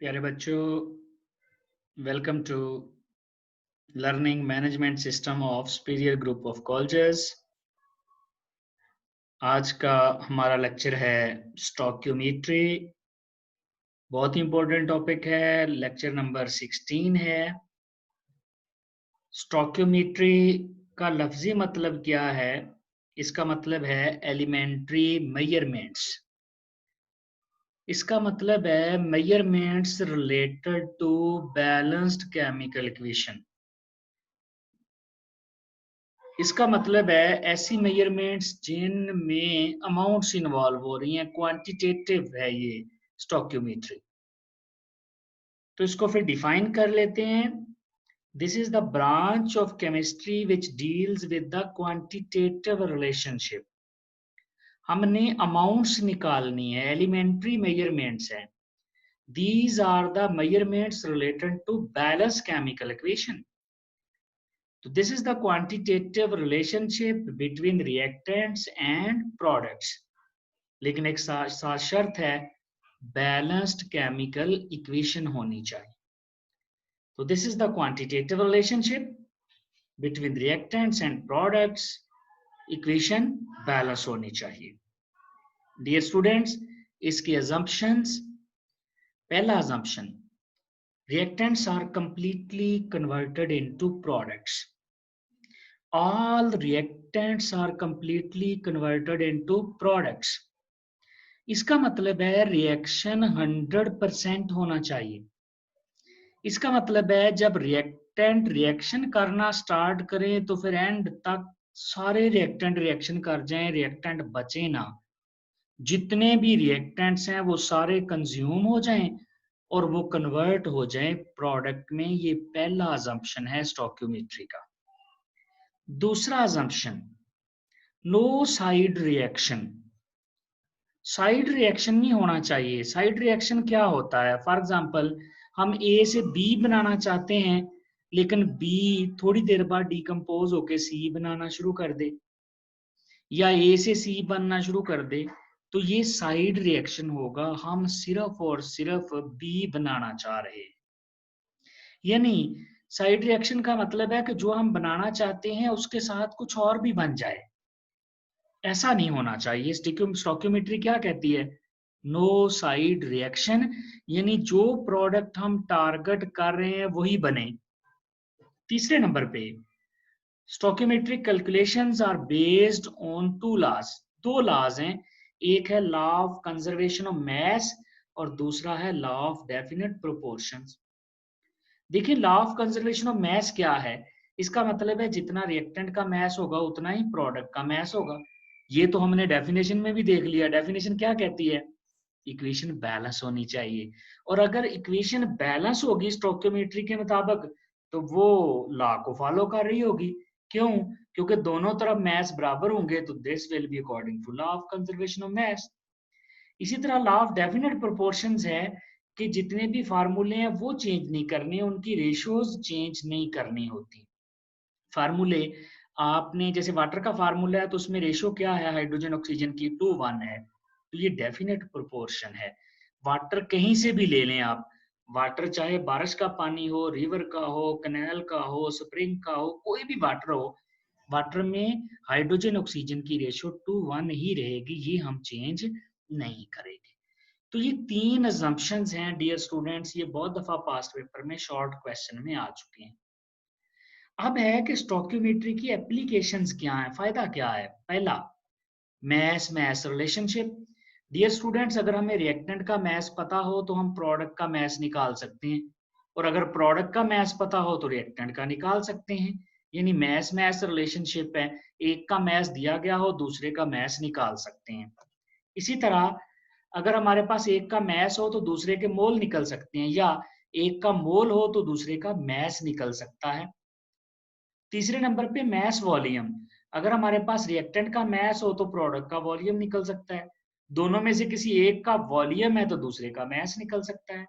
प्यारे बच्चों, welcome to learning management system of superior group of colleges. आज का हमारा लेक्चर है स्टॉक्योमेट्री। बहुत ही इंपॉर्टेंट टॉपिक है। लेक्चर नंबर 16 है। स्टॉक्योमेट्री का लफ्जी मतलब क्या है? इसका मतलब है एलिमेंट्री मेजरमेंट्स। इसका मतलब है measurements related to balanced chemical equation. इसका मतलब है ऐसी मेजरमेंट्स जिनमें अमाउंट्स इन्वॉल्व हो रही हैं, क्वांटिटेटिव है ये स्टॉक्योमेट्री। तो इसको फिर डिफाइन कर लेते हैं। This is the branch of chemistry which deals with the quantitative relationship. हमने अमाउंट्स निकालनी है, एलिमेंट्री मेजरमेंट्स है। These are the measurements related to balance chemical equation. So this is the quantitative relationship between reactants and products. लेकिन एक साथ शर्त है, balanced chemical equation होनी चाहिए। तो this is the quantitative relationship between reactants and products. Equation balance होनी चाहिए। डियर स्टूडेंट्स, इसकी अजम्पशंस। पहला assumption, reactants are completely converted into products. All reactants are completely converted into products. इसका मतलब है रिएक्शन 100% होना चाहिए। इसका मतलब है जब रिएक्टेंट रिएक्शन करना स्टार्ट करें तो फिर एंड तक सारे रिएक्टेंट रिएक्शन कर जाएं, रिएक्टेंट बचे ना। जितने भी रिएक्टेंट्स हैं वो सारे कंज्यूम हो जाएं और वो कन्वर्ट हो जाएं प्रोडक्ट में। ये पहला अजम्पशन है स्टॉक्योमेट्री का। दूसरा assumption, no side reaction. Side reaction नहीं होना चाहिए। साइड रिएक्शन क्या होता है? फॉर एग्जांपल, हम ए से बी बनाना चाहते हैं, लेकिन बी थोड़ी देर बाद डिकम्पोज होके सी बनाना शुरू कर दे, या ए से सी बनना शुरू कर दे, तो ये साइड रिएक्शन होगा। हम सिर्फ और सिर्फ बी बनाना चाह रहे हैं। यानी साइड रिएक्शन का मतलब है कि जो हम बनाना चाहते हैं उसके साथ कुछ और भी बन जाए। ऐसा नहीं होना चाहिए। स्टॉक्योमेट्री क्या कहती है? नो साइड रिएक्शन, यानी जो प्रोडक्ट हम टारगेट कर रहे हैं वही बने। तीसरे नंबर पे, stoichiometric calculations are based on two laws. दो लॉज हैं, एक है law of conservation of mass और दूसरा है लॉ ऑफ डेफिनेट प्रोपोर्शंस। देखिए, law of conservation of mass क्या है? इसका मतलब है जितना रिएक्टेंट का मास होगा उतना ही प्रोडक्ट का मास होगा। ये तो हमने डेफिनेशन में भी देख लिया। डेफिनेशन क्या कहती है? इक्वेशन बैलेंस होनी चाहिए। और अगर इक्वेशन बैलेंस होगी स्टोइकियोमेट्री के मुताबिक, तो वो लॉ को फॉलो कर रही होगी। क्यों? क्योंकि दोनों तरफ मास बराबर होंगे, तो this will be according to law of conservation of mass. इसी तरह लॉ ऑफ डेफिनेट प्रोपोर्शंस है कि जितने भी फार्मूले हैं वो चेंज नहीं करने, उनकी रेशियोज चेंज नहीं करनी होती। फार्मूले आपने, जैसे वाटर का फार्मूला है तो उसमें रेशियो क्या है? हाइड्रोजन ऑक्सीजन की 2:1 है। तो ये डेफिनेट प्रोपोर्शन है। वाटर कहीं से भी ले लें आप, वाटर चाहे बारिश का पानी हो, रिवर का हो, कैनाल का हो, स्प्रिंग का हो, कोई भी वाटर हो, वाटर में हाइड्रोजन ऑक्सीजन की रेशियो 2:1 ही रहेगी। ये हम चेंज नहीं करेंगे। तो ये तीन अजम्पशंस हैं डियर स्टूडेंट्स। ये बहुत दफा पास्ट पेपर में शॉर्ट क्वेश्चन में आ चुके हैं। अब है कि स्टोइकियोमेट्री की एप्लीकेशंस क्या हैं, फायदा क्या है? पहला, mass mass relationship. Dear students, अगर हमें रिएक्टेंट का मैस पता हो तो हम प्रोडक्ट का मैस निकाल सकते हैं, और अगर प्रोडक्ट का मैस पता हो तो रिएक्टेंट का निकाल सकते हैं। यानी मैस मैस रिलेशनशिप है, एक का मैस दिया गया हो दूसरे का मैस निकाल सकते हैं। इसी तरह अगर हमारे पास एक का मैस हो तो दूसरे के मोल निकल सकते हैं, या एक का मोल हो तो दूसरे का मैस निकल सकता है। तीसरे नंबर पे मैस वॉल्यूम। अगर हमारे पास रिएक्टेंट का मैस हो तो प्रोडक्ट का वॉल्यूम निकल सकता है। दोनों में से किसी एक का वॉल्यूम है तो दूसरे का मैस निकल सकता है।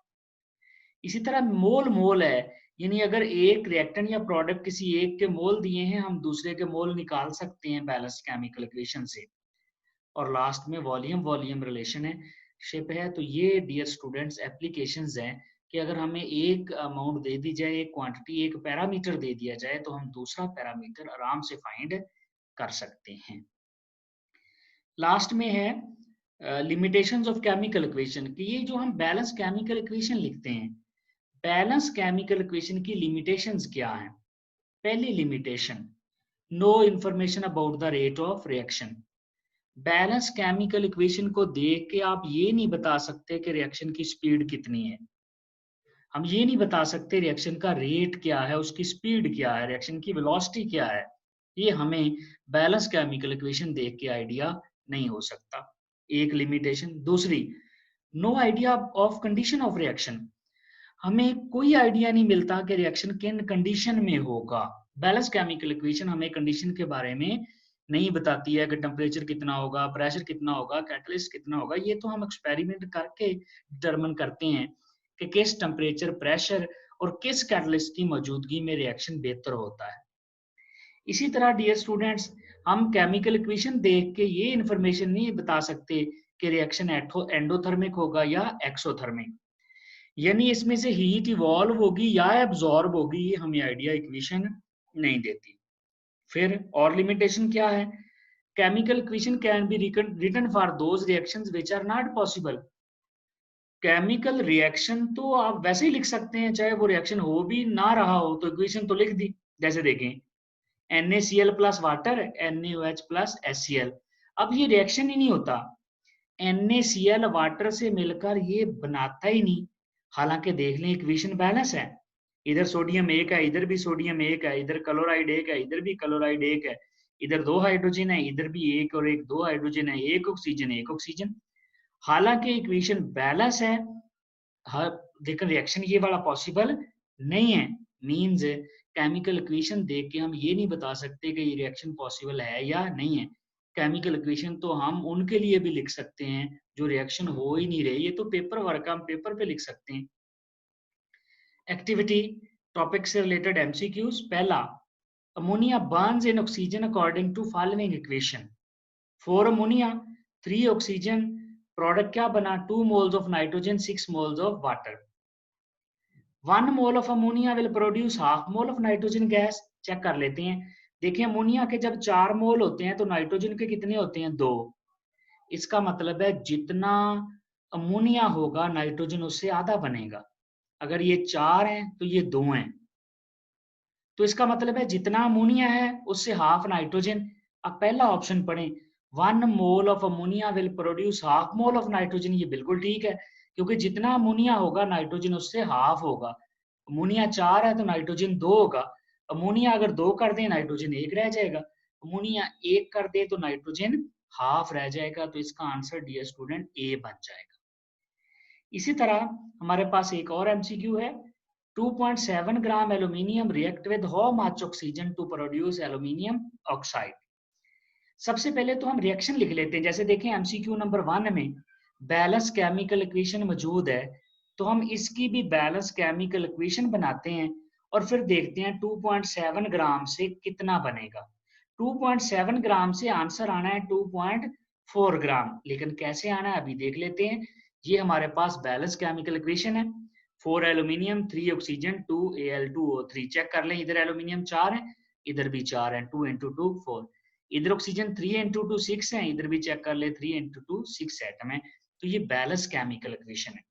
इसी तरह मोल मोल है, यानी अगर एक रिएक्टेंट या प्रोडक्ट किसी एक के मोल दिए हैं, हम दूसरे के मोल निकाल सकते हैं बैलेंस केमिकल इक्वेशन से। और लास्ट में वॉल्यूम वॉल्यूम रिलेशन है, शिप है। तो ये डियर स्टूडेंट्स एप्लीकेशंस हैं कि अगर हमें एक अमाउंट दे दी जाए, एक क्वांटिटी, एक पैरामीटर दे दिया जाए, तो हम दूसरा पैरामीटर आराम से फाइंड कर सकते हैं। लास्ट में है लिमिटेशंस ऑफ केमिकल इक्वेशन, कि ये जो हम बैलेंस केमिकल इक्वेशन लिखते हैं, बैलेंस केमिकल इक्वेशन की लिमिटेशंस क्या हैं। पहली limitation, no information about the rate of reaction. Balance chemical equation को देख के आप ये नहीं बता सकते कि रिएक्शन की स्पीड कितनी है, हम ये नहीं बता सकते रिएक्शन का रेट क्या है, उसकी स्पीड क्या है, रिएक्शन की वेलोसिटी क्या है। ये हमें बैलेंस केमिकल इक्वेशन देख के आइडिया नहीं हो सकता, एक लिमिटेशन। दूसरी, no idea of condition of reaction, हमें कोई आइडिया नहीं मिलता कि रिएक्शन किन कंडीशन में होगा। बैलेंस केमिकल इक्वेशन हमें कंडीशन के बारे में नहीं बताती है कि टेम्परेचर कितना होगा, प्रेशर कितना होगा, कैटलिस्ट कितना होगा। ये तो हम एक्सपेरिमेंट करके डिटरमिन करते हैं कि किस टेम्परेचर, प्रेशर और किस कैटलिस्ट की मौजूदगी में रिएक्शन बेहतर होता है। इसी तरह डियर स्टूडेंट्स, हम केमिकल इक्वेशन देख के ये इंफॉर्मेशन नहीं बता सकते कि रिएक्शन एंडोथर्मिक होगा या एक्सोथर्मिक, यानी इसमें से हीट इवॉल्व होगी या एब्जॉर्ब होगी, ये हमें आइडिया इक्वेशन नहीं देती। फिर और लिमिटेशन क्या है, chemical equation can be written for those reactions which are not possible. Chemical reaction तो आप वैसे ही लिख सकते हैं, चाहे वो रिएक्शन हो भी ना रहा हो तो इक्वेशन तो लिख दी। जैसे देखें NaCl plus water, NaOH plus HCl, अब ये रिएक्शन ही नहीं होता, NaCl वाटर से मिलकर ये बनाता ही नहीं। हालांकि देख लें इक्वेशन बैलेंस है, इधर सोडियम एक है, इधर भी सोडियम एक है, इधर क्लोराइड एक है, इधर भी क्लोराइड एक है, इधर दो हाइड्रोजन है, इधर भी एक और एक, दो हाइड्रोजन है, एक ऑक्सीजन एक ऑक्सीजन। हालांकि इक्वेशन बैलेंस है, लेकिन रिएक्शन ये वाला पॉसिबल नहीं है। मींस केमिकल इक्वेशन देख के हम ये नहीं बता सकते कि ये रिएक्शन पॉसिबल है या नहीं है। केमिकल इक्वेशन तो हम उनके लिए भी लिख सकते हैं जो रिएक्शन हो ही नहीं रही, ये तो पेपर वर्क, हम पेपर पे लिख सकते हैं। एक्टिविटी टॉपिक से रिलेटेड एमसीक्यूज। पहला, ammonia burns in oxygen according to following equation. 4 ammonia 3 oxygen, product क्या बना, 2 moles of nitrogen 6 moles of water. 1 mole of ammonia will produce half mole of nitrogen gas. Check कर लेते हैं। देखिए ammonia के जब 4 मोल होते हैं तो नाइट्रोजन के कितने होते हैं, 2। इसका मतलब है जितना अमोनिया होगा नाइट्रोजन उससे आधा बनेगा। अगर ये 4 हैं तो ये 2 हैं, तो इसका मतलब है जितना अमोनिया है उससे हाफ नाइट्रोजन। अब पहला ऑप्शन पढ़ें, 1 mole of ammonia will produce half mole of nitrogen, ये बिल्कुल ठीक है, क्योंकि जितना अमोनिया होगा नाइट्रोजन उससे हाफ होगा। अमोनिया 4 है तो नाइट्रोजन 2 होगा। अमोनिया अगर 2 कर दें नाइट्रोजन 1 रह जाएगा, अमोनिया 1 कर दे तो नाइट्रोजन हाफ रह जाएगा। तो इसका आंसर डियर स्टूडेंट ए बन जाएगा। इसी तरह हमारे पास एक और एमसीक्यू है, 2.7 gram aluminium react with how much oxygen to produce aluminium oxide. सबसे पहले तो हम रिएक्शन लिख लेते हैं। जैसे देखें एमसीक्यू नंबर 1 में बैलेंस केमिकल इक्वेशन मौजूद है, तो हम इसकी भी बैलेंस केमिकल इक्वेशन बनाते हैं और फिर देखते हैं 2.7 ग्राम से कितना बनेगा। 2.7 ग्राम से आंसर आना है 2.4 ग्राम, लेकिन कैसे आना है अभी देख लेते हैं। ये हमारे पास बैलेंस केमिकल इक्वेशन है, 4 एल्यूमिनियम 3 ऑक्सीजन 2 Al2O3। चेक कर लें, इधर एल्यूमिनियम 4 है, इधर भी 4 है, 2 into 2 4। इधर ऑक्सीजन 3 into 2 6 है, इधर भी चेक कर ले 3 into 2 6 एटम है। तो ये बैलेंस केमिकल इक्वेशन है।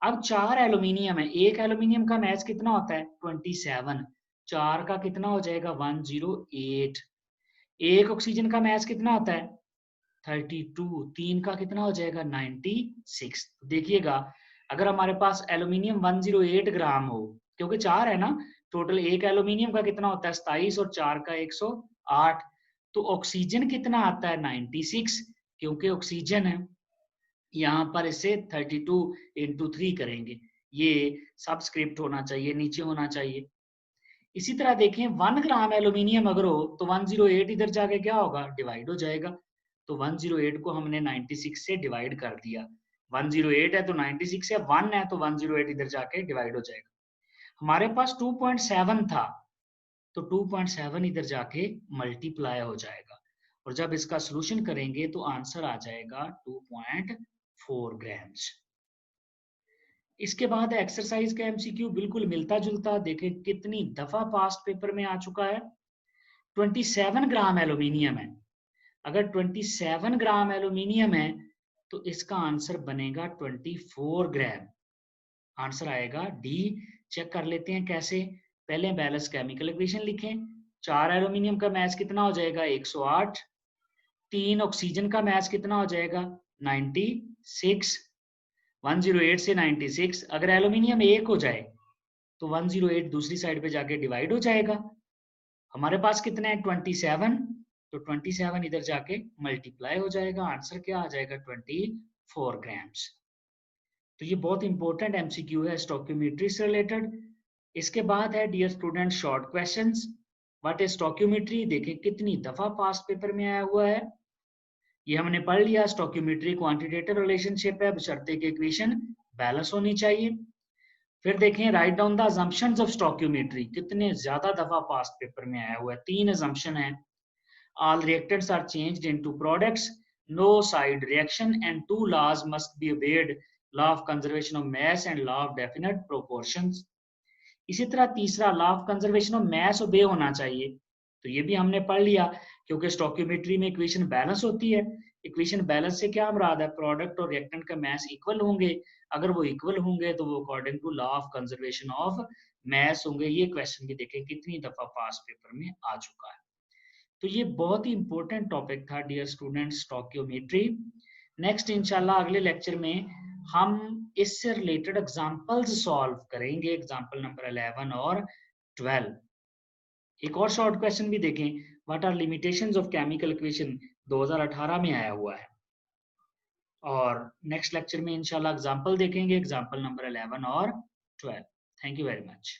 अब 4 एल्यूमिनियम है, एक एल्यूमिनियम का मैच कितना होता है 27, 4 का कितना हो जाएगा 108। एक ऑक्सीजन का मैच कितना होता है 32, 3 का कितना हो जाएगा 96। देखिएगा अगर हमारे पास एल्यूमिनियम 108 ग्राम हो, क्योंकि 4 है ना, टोटल एक एल्यूमिनियम का कितना होता है 27 और 4 का 108, तो ऑक्सीजन कितना आता है 96, क्योंकि ऑक्सीजन है। यहाँ पर इसे 32 into 3 करेंगे, ये सबस्क्रिप्ट होना चाहिए, नीचे होना चाहिए। इसी तरह देखें 1 ग्राम एल्यूमिनियम अगर हो तो 108 इधर जाके क्या होगा डिवाइड हो जाएगा। तो 108 को हमने 96 से डिवाइड कर दिया, 108 है तो 96 है, 1 है तो 108 इधर जाके डिवाइड हो जाएगा। हमारे पास 2.7 था तो 2.7 इधर जाके मल्टीप्लाई हो जाएगा, और जब इसका सॉल्यूशन करेंगे तो आंसर आ जाएगा 2.4 ग्राम्स। इसके बाद एक्सरसाइज का एमसीक्यू बिल्कुल मिलता जुलता, देखें कितनी दफा पास्ट पेपर में आ चुका है। 27 ग्राम एल्यूमिनियम है। अगर 27 ग्राम एल्यूमिनियम है तो इसका आंसर बनेगा 24 ग्राम। आंसर आएगा डी। चेक कर लेते हैं कैसे। पहले बैलेंस केमिकल इक्वेशन लिखें। 4 एल्यूमिनियम का मैच कितना हो जाएगा 108। 3 ऑक्सीजन का मैच कितना हो जाएगा 96। 108 से 96, अगर एल्यूमिनियम 1 हो जाए तो 108 दूसरी साइड पे जाके डिवाइड हो जाएगा। हमारे पास कितना है 27, तो 27 इधर जाके मल्टीप्लाई हो जाएगा। आंसर क्या आ जाएगा 24 ग्राम्स। तो ये बहुत इंपॉर्टेंट एमसीक्यू है स्टोइकियोमेट्री से रिलेटेड। इसके बाद है dear student short questions. What is stoichiometry, देखें कितनी दफा पास्ट पेपर में आया हुआ है। ये हमने पढ़ लिया, स्टोइकियोमेट्री क्वांटिटेटिव रिलेशनशिप है, बशर्ते कि इक्वेशन बैलेंस होनी चाहिए। फिर देखें write down the assumptions of stoichiometry, कितने ज्यादा दफा पास्ट पेपर में आया हुआ है। 3 अजम्पशन है। All reactants are changed into products, no side reaction and 2 laws must be obeyed, law of conservation of mass and law of definite proportions. इसी तरह तीसरा law of conservation of mass obey होना चाहिए, तो ये भी हमने पढ़ लिया, क्योंकि स्टोइकियोमेट्री में इक्वेशन बैलेंस होती है। इक्वेशन बैलेंस से क्या मुराद है, प्रोडक्ट और रिएक्टेंट का मास इक्वल होंगे। अगर वो इक्वल होंगे तो वो according to law of conservation of mass होंगे। ये क्वेश्चन भी देखें कितनी दफा पास पेपर में आ चुका है। तो ये बहुत ही इंपॉर्टेंट टॉपिक था डियर स्टूडेंट स्टोइकियोमेट्री। नेक्स्ट इंशाल्लाह अगले लेक्चर में हम इससे रिलेटेड एग्जांपल्स सॉल्व करेंगे, एग्जांपल नंबर 11 और 12। एक और शॉर्ट क्वेश्चन भी देखें, what are limitations of chemical equation, 2018 में आया हुआ है। और नेक्स्ट लेक्चर में इंशाल्लाह एग्जांपल देखेंगे, एग्जांपल नंबर 11 और 12। Thank you very much.